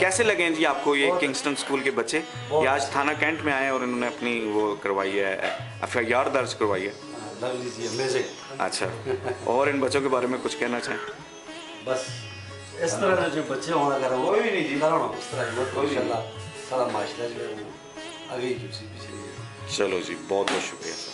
कैसे लगे जी आपको ये किंगस्टन स्कूल के बच्चे? ये आज थाना कैंट में आए और इन्होंने अपनी वो करवाई है, एफआईआर दर्ज करवाई है। अच्छा, और इन बच्चों के बारे में कुछ कहना चाहें? बस इस तरह जो बच्चे होना कर वो भी नहीं जी उस तरह सारा माशरा जो है वो आगे पीछे। चलो जी, बहुत बहुत शुक्रिया सर।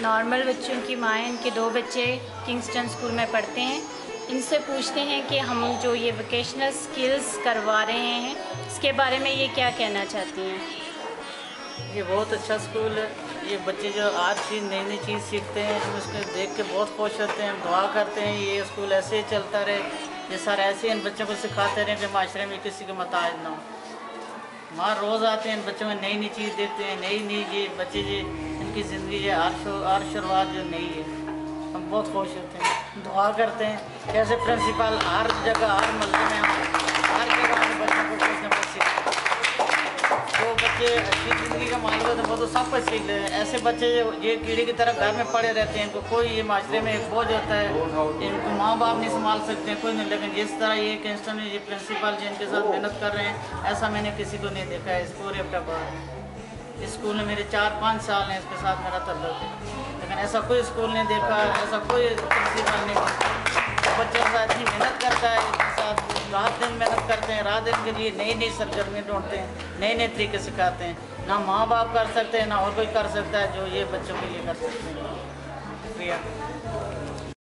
नॉर्मल बच्चों की माँ है, इनके 2 बच्चे किंगस्टन स्कूल में पढ़ते हैं। इनसे पूछते हैं कि हम जो ये वोकेशनल स्किल्स करवा रहे हैं इसके बारे में ये क्या कहना चाहती हैं? ये बहुत अच्छा स्कूल है। ये बच्चे जो आज चीज़ नई चीज़ सीखते हैं, हम उसको देख के बहुत खुश होते हैं। हम दुआ करते हैं ये स्कूल ऐसे ही चलता रहे, ये सर ऐसे इन बच्चों को सिखाते रहें कि माशरे में किसी का मोहताज ना हो। वहाँ रोज़ आते हैं, इन बच्चों में नई चीज़ देखते हैं, नई ये बच्चे जी इनकी ज़िंदगी जो आर शुरुआत जो नई है, हम बहुत खुश होते हैं। दुआ करते हैं कैसे प्रिंसिपल हर जगह हर मोहल्ले में हर जगह हर बच्चों को कुछ न कुछ सीखते। जो बच्चे अच्छी ज़िंदगी का मालिक होते हैं वो तो सब कुछ सीख लेते हैं। ऐसे बच्चे ये कीड़े की तरह घर में पड़े रहते हैं, इनको कोई ये माशरे में एक बोझ होता है, इनको माँ बाप नहीं संभाल सकते हैं, कोई नहीं। लेकिन जिस तरह ये किंगस्टन में ये प्रिंसिपल जिनके साथ मेहनत कर रहे हैं, ऐसा मैंने किसी को नहीं देखा है इस पूरे अफ्ताबाद। इस स्कूल में मेरे 4-5 साल हैं, इसके साथ मेरा तल्लुक़ है, लेकिन ऐसा कोई स्कूल नहीं देखा, ऐसा कोई प्रिंसिपल नहीं देखा। बच्चों के साथ इतनी मेहनत करता है, इसके साथ रात दिन मेहनत करते हैं, रात दिन के लिए नई सरगर्मी ढूंढते हैं, नए तरीके सिखाते हैं। ना माँ बाप कर सकते हैं, ना और कोई कर सकता है जो ये बच्चों के लिए कर सकते हैं। शुक्रिया।